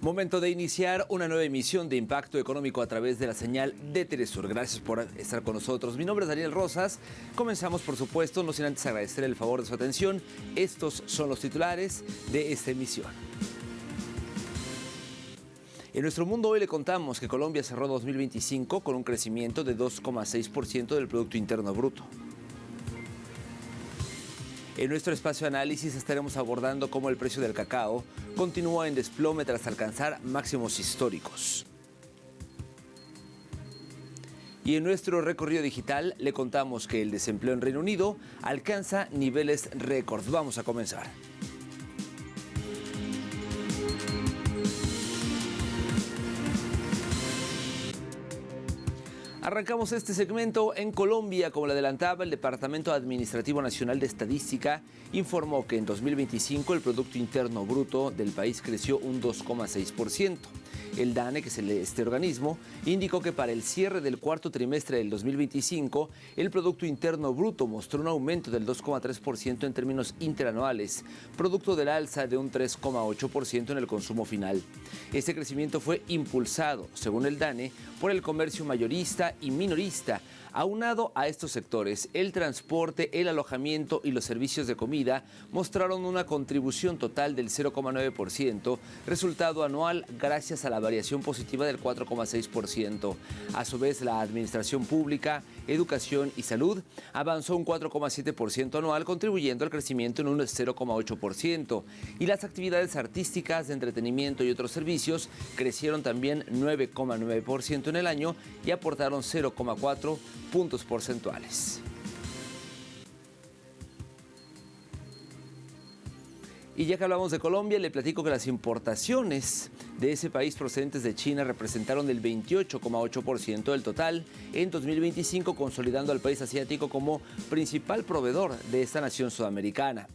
Momento de iniciar una nueva emisión de Impacto Económico a través de la señal de Telesur. Gracias por estar con nosotros. Mi nombre es Daniel Rosas. Comenzamos, por supuesto, no sin antes agradecer el favor de su atención. Estos son los titulares de esta emisión. En nuestro mundo hoy le contamos que Colombia cerró 2025 con un crecimiento de 2,6% del Producto Interno Bruto. En nuestro espacio de análisis estaremos abordando cómo el precio del cacao continúa en desplome tras alcanzar máximos históricos. Y en nuestro recorrido digital le contamos que el desempleo en Reino Unido alcanza niveles récord. Vamos a comenzar. Arrancamos este segmento en Colombia. Como le adelantaba, el Departamento Administrativo Nacional de Estadística informó que en 2025 el Producto Interno Bruto del país creció un 2,6%. El DANE, que es este organismo, indicó que para el cierre del cuarto trimestre del 2025, el Producto Interno Bruto mostró un aumento del 2,3% en términos interanuales, producto del alza de un 3,8% en el consumo final. Este crecimiento fue impulsado, según el DANE, por el comercio mayorista y minorista. Aunado a estos sectores, el transporte, el alojamiento y los servicios de comida mostraron una contribución total del 0,9%, resultado anual gracias a la variación positiva del 4,6%. A su vez, la administración pública, educación y salud avanzó un 4,7% anual, contribuyendo al crecimiento en un 0,8%. Y las actividades artísticas, de entretenimiento y otros servicios crecieron también 9,9% en el año y aportaron 0,4 puntos porcentuales. Y ya que hablamos de Colombia, le platico que las importaciones de ese país procedentes de China representaron el 28,8% del total en 2025, consolidando al país asiático como principal proveedor de esta nación sudamericana.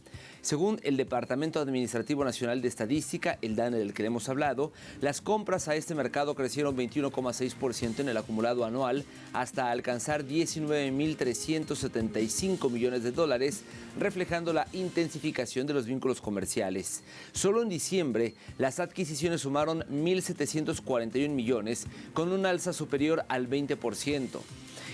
Según el Departamento Administrativo Nacional de Estadística, el DANE del que le hemos hablado, las compras a este mercado crecieron 21,6% en el acumulado anual hasta alcanzar 19.375 millones de dólares, reflejando la intensificación de los vínculos comerciales. Solo en diciembre, las adquisiciones sumaron 1.741 millones, con un alza superior al 20%.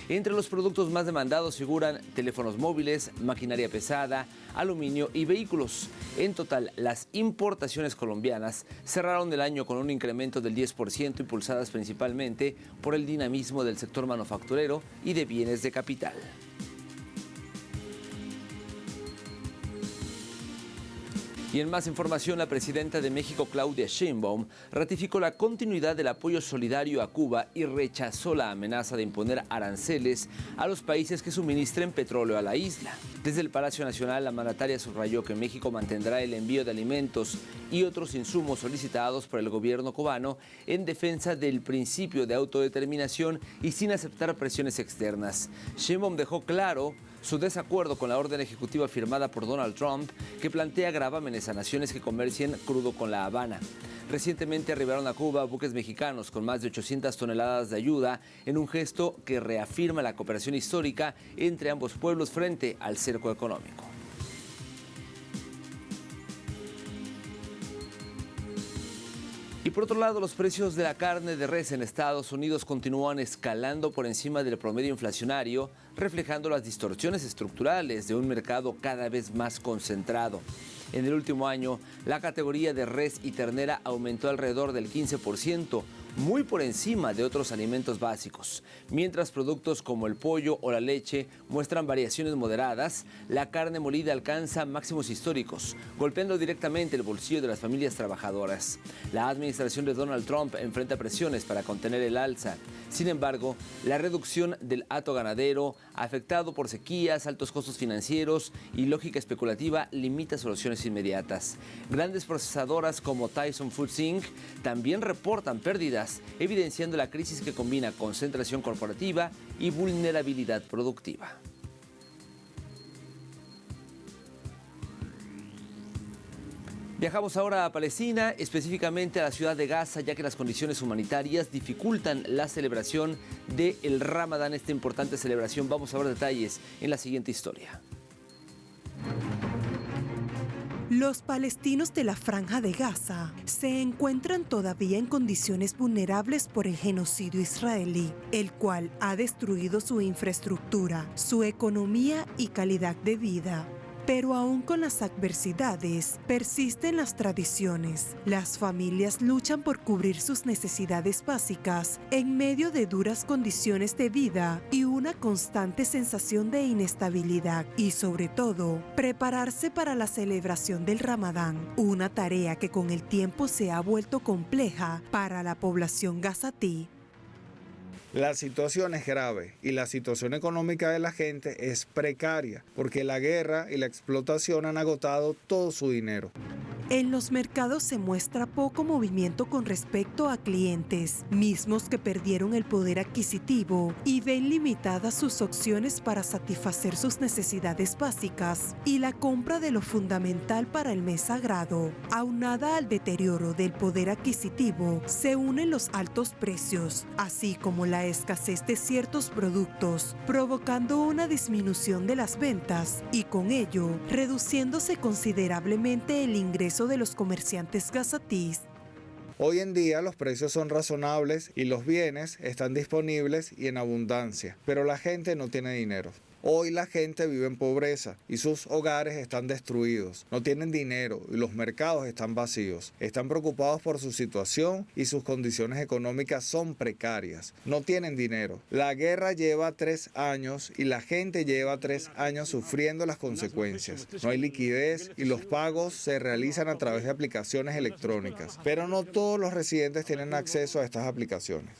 Entre los productos más demandados figuran teléfonos móviles, maquinaria pesada, aluminio y vehículos. En total, las importaciones colombianas cerraron el año con un incremento del 10%, impulsadas principalmente por el dinamismo del sector manufacturero y de bienes de capital. Y en más información, la presidenta de México, Claudia Sheinbaum, ratificó la continuidad del apoyo solidario a Cuba y rechazó la amenaza de imponer aranceles a los países que suministren petróleo a la isla. Desde el Palacio Nacional, la mandataria subrayó que México mantendrá el envío de alimentos y otros insumos solicitados por el gobierno cubano en defensa del principio de autodeterminación y sin aceptar presiones externas. Sheinbaum dejó claro su desacuerdo con la orden ejecutiva firmada por Donald Trump, que plantea gravámenes a naciones que comercien crudo con La Habana. Recientemente arribaron a Cuba buques mexicanos con más de 800 toneladas de ayuda en un gesto que reafirma la cooperación histórica entre ambos pueblos frente al cerco económico. Y por otro lado, los precios de la carne de res en Estados Unidos continúan escalando por encima del promedio inflacionario, reflejando las distorsiones estructurales de un mercado cada vez más concentrado. En el último año, la categoría de res y ternera aumentó alrededor del 15%, muy por encima de otros alimentos básicos. Mientras productos como el pollo o la leche muestran variaciones moderadas, la carne molida alcanza máximos históricos, golpeando directamente el bolsillo de las familias trabajadoras. La administración de Donald Trump enfrenta presiones para contener el alza. Sin embargo, la reducción del hato ganadero, afectado por sequías, altos costos financieros y lógica especulativa, limita soluciones inmediatas. Grandes procesadoras como Tyson Foods Inc. también reportan pérdidas, evidenciando la crisis que combina concentración corporativa y vulnerabilidad productiva. Viajamos ahora a Palestina, específicamente a la ciudad de Gaza, ya que las condiciones humanitarias dificultan la celebración del Ramadán, esta importante celebración. Vamos a ver detalles en la siguiente historia. Los palestinos de la Franja de Gaza se encuentran todavía en condiciones vulnerables por el genocidio israelí, el cual ha destruido su infraestructura, su economía y calidad de vida. Pero aún con las adversidades, persisten las tradiciones. Las familias luchan por cubrir sus necesidades básicas en medio de duras condiciones de vida y una constante sensación de inestabilidad. Y sobre todo, prepararse para la celebración del Ramadán, una tarea que con el tiempo se ha vuelto compleja para la población gazatí. La situación es grave y la situación económica de la gente es precaria porque la guerra y la explotación han agotado todo su dinero. En los mercados se muestra poco movimiento con respecto a clientes, mismos que perdieron el poder adquisitivo y ven limitadas sus opciones para satisfacer sus necesidades básicas y la compra de lo fundamental para el mes sagrado. Aunada al deterioro del poder adquisitivo, se unen los altos precios, así como la escasez de ciertos productos, provocando una disminución de las ventas y con ello reduciéndose considerablemente el ingreso de los comerciantes gazatíes. Hoy en día los precios son razonables y los bienes están disponibles y en abundancia, pero la gente no tiene dinero. Hoy la gente vive en pobreza y sus hogares están destruidos, no tienen dinero y los mercados están vacíos. Están preocupados por su situación y sus condiciones económicas son precarias. No tienen dinero. La guerra lleva 3 años y la gente lleva 3 años sufriendo las consecuencias. No hay liquidez y los pagos se realizan a través de aplicaciones electrónicas, pero no todos los residentes tienen acceso a estas aplicaciones.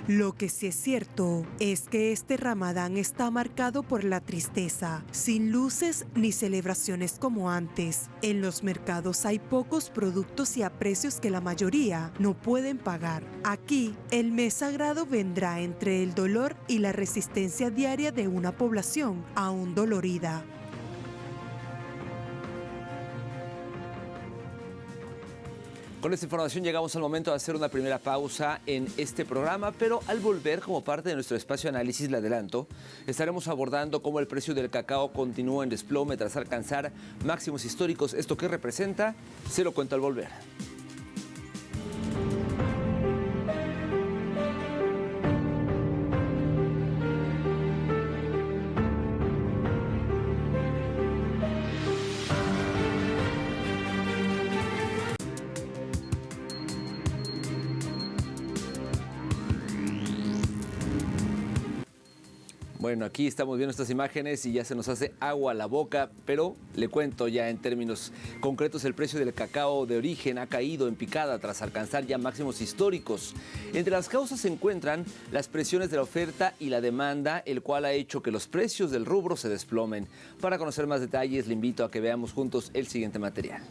Lo que sí es cierto es que este Ramadán está marcado por la tristeza, sin luces ni celebraciones como antes. En los mercados hay pocos productos y a precios que la mayoría no pueden pagar. Aquí, el mes sagrado vendrá entre el dolor y la resistencia diaria de una población aún dolorida. Con esta información llegamos al momento de hacer una primera pausa en este programa, pero al volver, como parte de nuestro espacio de análisis, le adelanto, estaremos abordando cómo el precio del cacao continúa en desplome tras alcanzar máximos históricos. ¿Esto qué representa? Se lo cuento al volver. Bueno, aquí estamos viendo estas imágenes y ya se nos hace agua a la boca, pero le cuento ya en términos concretos, el precio del cacao de origen ha caído en picada tras alcanzar ya máximos históricos. Entre las causas se encuentran las presiones de la oferta y la demanda, el cual ha hecho que los precios del rubro se desplomen. Para conocer más detalles, le invito a que veamos juntos el siguiente material.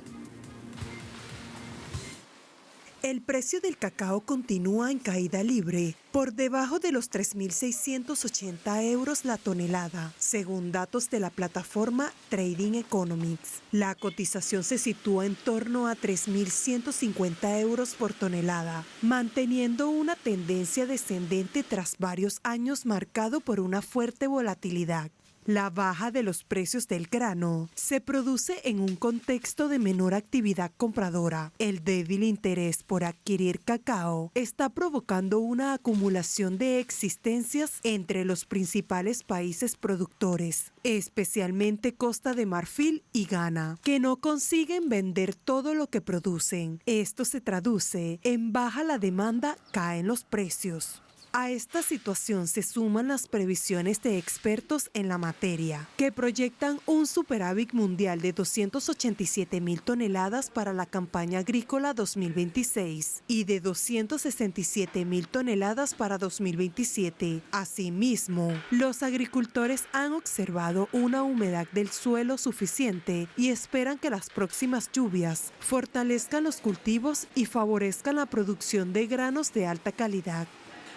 El precio del cacao continúa en caída libre, por debajo de los 3.680 euros la tonelada, según datos de la plataforma Trading Economics. La cotización se sitúa en torno a 3.150 euros por tonelada, manteniendo una tendencia descendente tras varios años marcado por una fuerte volatilidad. La baja de los precios del grano se produce en un contexto de menor actividad compradora. El débil interés por adquirir cacao está provocando una acumulación de existencias entre los principales países productores, especialmente Costa de Marfil y Ghana, que no consiguen vender todo lo que producen. Esto se traduce en baja la demanda, caen los precios. A esta situación se suman las previsiones de expertos en la materia, que proyectan un superávit mundial de 287.000 toneladas para la campaña agrícola 2026 y de 267.000 toneladas para 2027. Asimismo, los agricultores han observado una humedad del suelo suficiente y esperan que las próximas lluvias fortalezcan los cultivos y favorezcan la producción de granos de alta calidad.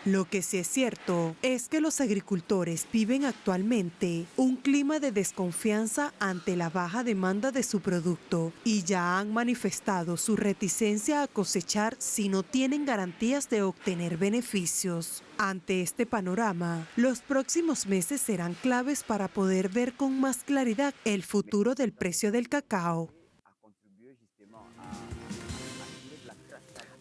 Lo que sí es cierto es que los agricultores viven actualmente un clima de desconfianza ante la baja demanda de su producto y ya han manifestado su reticencia a cosechar si no tienen garantías de obtener beneficios. Ante este panorama, los próximos meses serán claves para poder ver con más claridad el futuro del precio del cacao.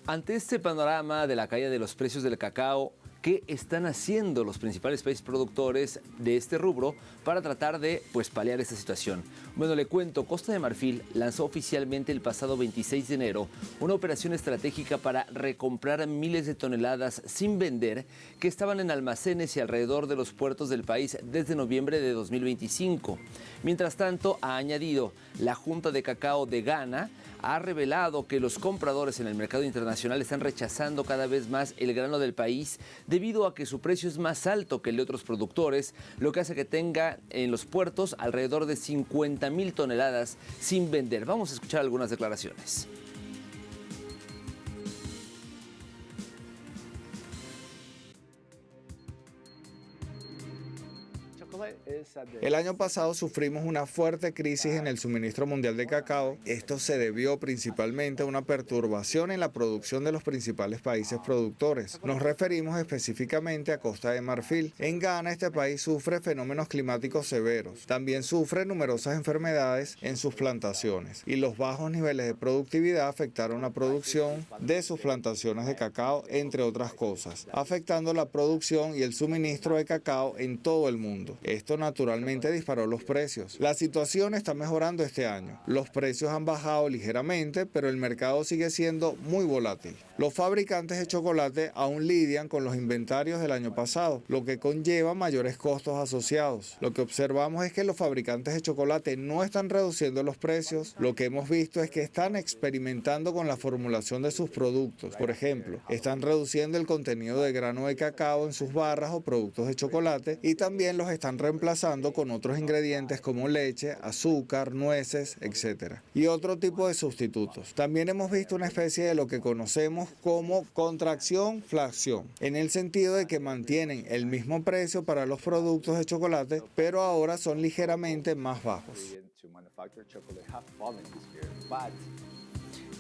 Ante este panorama de la caída de los precios del cacao, ¿qué están haciendo los principales países productores de este rubro para tratar de paliar esta situación? Bueno, le cuento, Costa de Marfil lanzó oficialmente el pasado 26 de enero una operación estratégica para recomprar miles de toneladas sin vender que estaban en almacenes y alrededor de los puertos del país desde noviembre de 2025. Mientras tanto, ha añadido, la Junta de Cacao de Ghana ha revelado que los compradores en el mercado internacional están rechazando cada vez más el grano del país debido a que su precio es más alto que el de otros productores, lo que hace que tenga en los puertos alrededor de 50,000 toneladas sin vender. Vamos a escuchar algunas declaraciones. El año pasado sufrimos una fuerte crisis en el suministro mundial de cacao. Esto se debió principalmente a una perturbación en la producción de los principales países productores. Nos referimos específicamente a Costa de Marfil. En Ghana, este país sufre fenómenos climáticos severos. También sufre numerosas enfermedades en sus plantaciones. Y los bajos niveles de productividad afectaron la producción de sus plantaciones de cacao, entre otras cosas, afectando la producción y el suministro de cacao en todo el mundo. Esto naturalmente disparó los precios. La situación está mejorando este año. Los precios han bajado ligeramente, pero el mercado sigue siendo muy volátil. Los fabricantes de chocolate aún lidian con los inventarios del año pasado, lo que conlleva mayores costos asociados. Lo que observamos es que los fabricantes de chocolate no están reduciendo los precios. Lo que hemos visto es que están experimentando con la formulación de sus productos. Por ejemplo, están reduciendo el contenido de grano de cacao en sus barras o productos de chocolate y también los están reemplazando con otros ingredientes como leche, azúcar, nueces, etc. y otro tipo de sustitutos. También hemos visto una especie de lo que conocemos como contracción-flación, en el sentido de que mantienen el mismo precio para los productos de chocolate, pero ahora son ligeramente más bajos.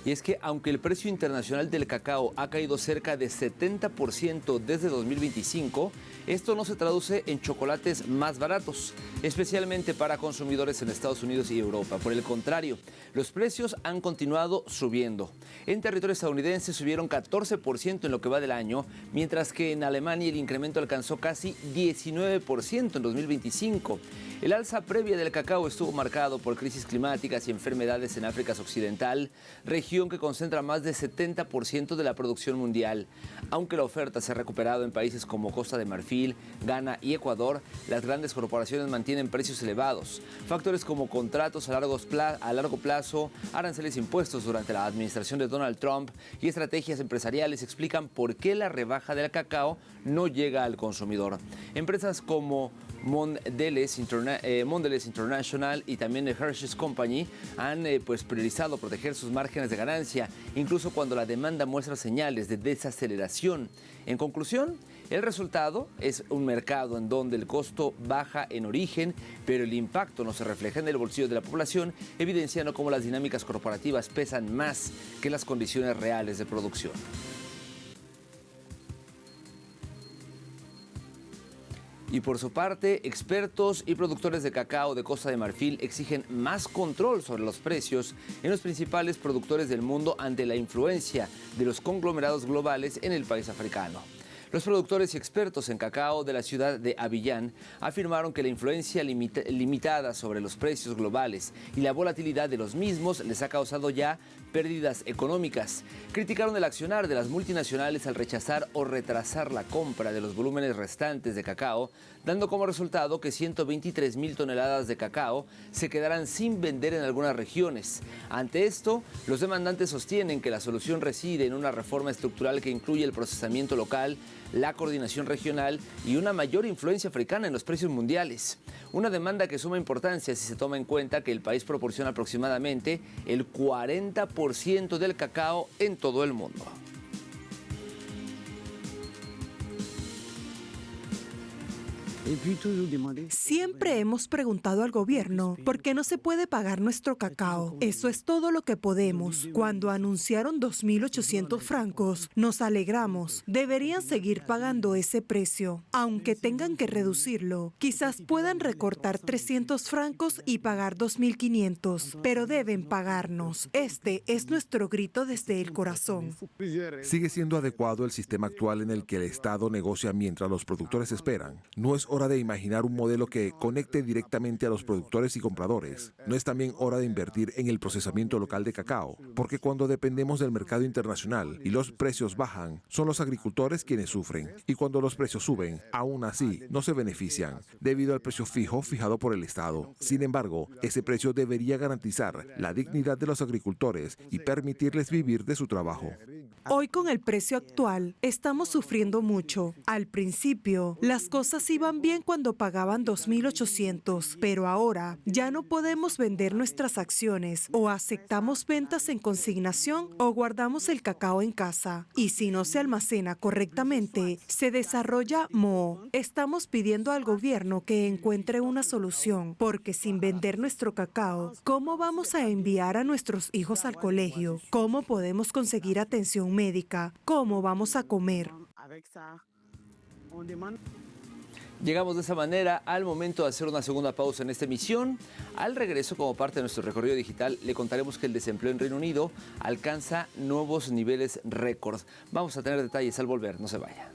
Y es que aunque el precio internacional del cacao ha caído cerca de 70% desde 2025, esto no se traduce en chocolates más baratos, especialmente para consumidores en Estados Unidos y Europa. Por el contrario, los precios han continuado subiendo. En territorio estadounidense subieron 14% en lo que va del año, mientras que en Alemania el incremento alcanzó casi 19% en 2025. El alza previa del cacao estuvo marcado por crisis climáticas y enfermedades en África Occidental, región que concentra más de 70% de la producción mundial. Aunque la oferta se ha recuperado en países como Costa de Marfil, Ghana y Ecuador, las grandes corporaciones mantienen precios elevados. Factores como contratos a largo plazo, aranceles impuestos durante la administración de Donald Trump y estrategias empresariales explican por qué la rebaja del cacao no llega al consumidor. Empresas como Mondelez International y también The Hershey's Company han priorizado proteger sus márgenes de ganancia, incluso cuando la demanda muestra señales de desaceleración. En conclusión, el resultado es un mercado en donde el costo baja en origen, pero el impacto no se refleja en el bolsillo de la población, evidenciando cómo las dinámicas corporativas pesan más que las condiciones reales de producción. Y por su parte, expertos y productores de cacao de Costa de Marfil exigen más control sobre los precios en los principales productores del mundo ante la influencia de los conglomerados globales en el país africano. Los productores y expertos en cacao de la ciudad de Abiyán afirmaron que la influencia limitada sobre los precios globales y la volatilidad de los mismos les ha causado ya pérdidas económicas. Criticaron el accionar de las multinacionales al rechazar o retrasar la compra de los volúmenes restantes de cacao, dando como resultado que 123,000 toneladas de cacao se quedarán sin vender en algunas regiones. Ante esto, los demandantes sostienen que la solución reside en una reforma estructural que incluye el procesamiento local, la coordinación regional y una mayor influencia africana en los precios mundiales. Una demanda que suma importancia si se toma en cuenta que el país proporciona aproximadamente el 40% del cacao en todo el mundo. Siempre hemos preguntado al gobierno por qué no se puede pagar nuestro cacao. Eso es todo lo que podemos. Cuando anunciaron 2.800 francos, nos alegramos. Deberían seguir pagando ese precio. Aunque tengan que reducirlo, quizás puedan recortar 300 francos y pagar 2.500, pero deben pagarnos. Este es nuestro grito desde el corazón. Sigue siendo adecuado el sistema actual en el que el Estado negocia mientras los productores esperan. No es hora de imaginar un modelo que conecte directamente a los productores y compradores. No es también hora de invertir en el procesamiento local de cacao, porque cuando dependemos del mercado internacional y los precios bajan, son los agricultores quienes sufren. Y cuando los precios suben, aún así no se benefician, debido al precio fijo fijado por el Estado. Sin embargo, ese precio debería garantizar la dignidad de los agricultores y permitirles vivir de su trabajo. Hoy con el precio actual estamos sufriendo mucho. Al principio, las cosas iban bien cuando pagaban 2.800, pero ahora ya no podemos vender nuestras acciones o aceptamos ventas en consignación o guardamos el cacao en casa. Y si no se almacena correctamente, se desarrolla moho. Estamos pidiendo al gobierno que encuentre una solución, porque sin vender nuestro cacao, ¿cómo vamos a enviar a nuestros hijos al colegio? ¿Cómo podemos conseguir atención médica? ¿Cómo vamos a comer? Llegamos de esa manera al momento de hacer una segunda pausa en esta emisión. Al regreso, como parte de nuestro recorrido digital, le contaremos que el desempleo en Reino Unido alcanza nuevos niveles récord. Vamos a tener detalles al volver, no se vaya.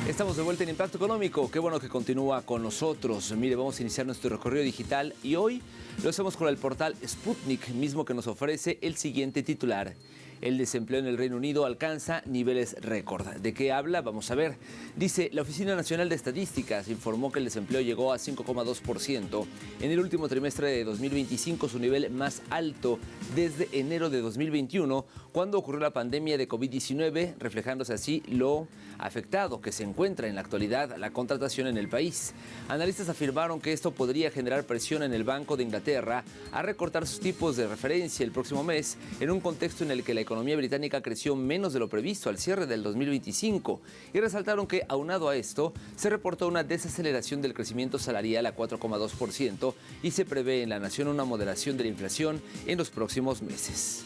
Estamos de vuelta en Impacto Económico. Qué bueno que continúa con nosotros. Mire, vamos a iniciar nuestro recorrido digital y hoy lo hacemos con el portal Sputnik, mismo que nos ofrece el siguiente titular. El desempleo en el Reino Unido alcanza niveles récord. ¿De qué habla? Vamos a ver. Dice, la Oficina Nacional de Estadísticas informó que el desempleo llegó a 5,2% en el último trimestre de 2025, su nivel más alto desde enero de 2021, cuando ocurrió la pandemia de COVID-19, reflejándose así lo afectado que se encuentra en la actualidad la contratación en el país. Analistas afirmaron que esto podría generar presión en el Banco de Inglaterra a recortar sus tipos de referencia el próximo mes, en un contexto en el que la economía británica creció menos de lo previsto al cierre del 2025, y resaltaron que, aunado a esto, se reportó una desaceleración del crecimiento salarial a 4,2% y se prevé en la nación una moderación de la inflación en los próximos meses.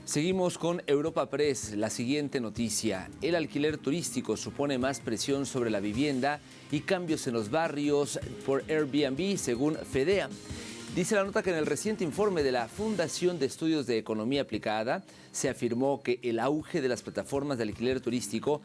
Seguimos con Europa Press, la siguiente noticia. El alquiler turístico supone más presión sobre la vivienda y cambios en los barrios por Airbnb, según Fedea. Dice la nota que en el reciente informe de la Fundación de Estudios de Economía Aplicada se afirmó que el auge de las plataformas de alquiler turístico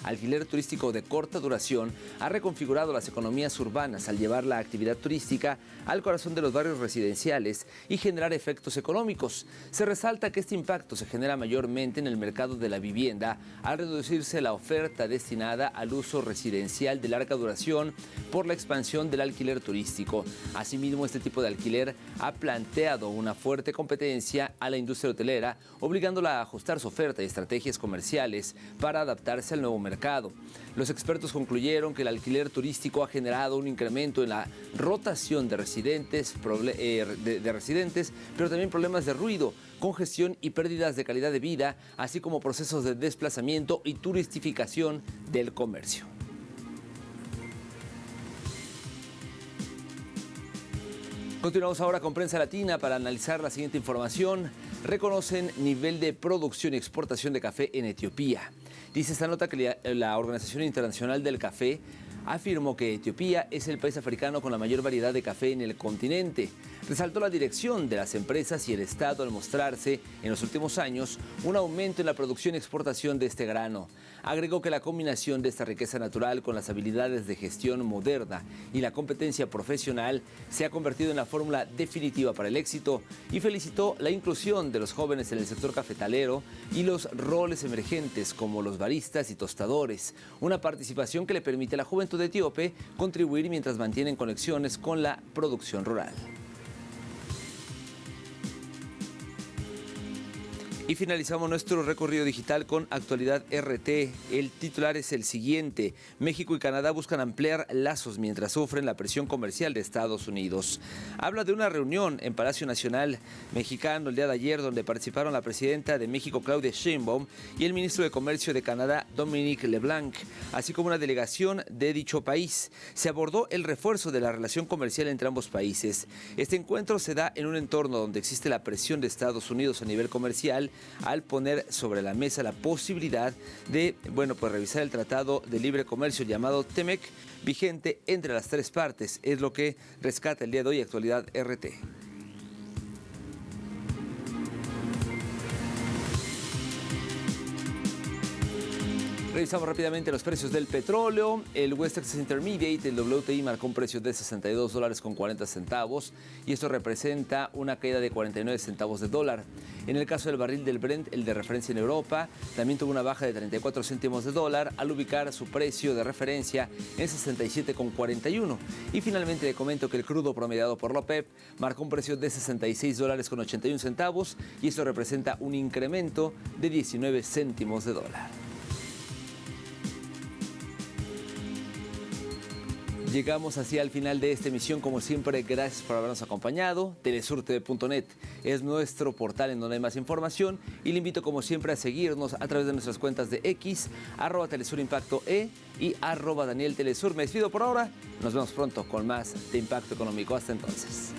alquiler turístico de corta duración ha reconfigurado las economías urbanas al llevar la actividad turística al corazón de los barrios residenciales y generar efectos económicos. Se resalta que este impacto se genera mayormente en el mercado de la vivienda al reducirse la oferta destinada al uso residencial de larga duración por la expansión del alquiler turístico. Asimismo, este tipo de alquiler ha planteado una fuerte competencia a la industria hotelera, obligándola a ajustar su oferta y estrategias comerciales para adaptarse al nuevo mercado. Los expertos concluyeron que el alquiler turístico ha generado un incremento en la rotación de residentes, pero también problemas de ruido, congestión y pérdidas de calidad de vida, así como procesos de desplazamiento y turistificación del comercio. Continuamos ahora con Prensa Latina para analizar la siguiente información. Reconocen nivel de producción y exportación de café en Etiopía. Dice esta nota que la Organización Internacional del Café afirmó que Etiopía es el país africano con la mayor variedad de café en el continente. Resaltó la dirección de las empresas y el Estado al mostrarse en los últimos años un aumento en la producción y exportación de este grano. Agregó que la combinación de esta riqueza natural con las habilidades de gestión moderna y la competencia profesional se ha convertido en la fórmula definitiva para el éxito, y felicitó la inclusión de los jóvenes en el sector cafetalero y los roles emergentes como los baristas y tostadores, una participación que le permite a la juventud etíope contribuir mientras mantienen conexiones con la producción rural. Y finalizamos nuestro recorrido digital con Actualidad RT. El titular es el siguiente: México y Canadá buscan ampliar lazos mientras sufren la presión comercial de Estados Unidos. Habla de una reunión en Palacio Nacional mexicano el día de ayer, donde participaron la presidenta de México, Claudia Sheinbaum, y el ministro de Comercio de Canadá, Dominic LeBlanc, así como una delegación de dicho país. Se abordó el refuerzo de la relación comercial entre ambos países. Este encuentro se da en un entorno donde existe la presión de Estados Unidos a nivel comercial, al poner sobre la mesa la posibilidad de, revisar el Tratado de Libre Comercio llamado TEMEC, vigente entre las tres partes. Es lo que rescata el día de hoy Actualidad RT. Revisamos rápidamente los precios del petróleo. El West Texas Intermediate, el WTI, marcó un precio de $62.40 y esto representa una caída de 49 centavos de dólar. En el caso del barril del Brent, el de referencia en Europa, también tuvo una baja de 34 céntimos de dólar al ubicar su precio de referencia en 67,41. Y finalmente le comento que el crudo promediado por la OPEP marcó un precio de $66.81 y esto representa un incremento de 19 céntimos de dólar. Llegamos así al final de esta emisión. Como siempre, gracias por habernos acompañado. telesurtv.net es nuestro portal en donde hay más información y le invito como siempre a seguirnos a través de nuestras cuentas de X, @TelesurImpactoE y @DanielTelesur. Me despido por ahora. Nos vemos pronto con más de Impacto Económico. Hasta entonces.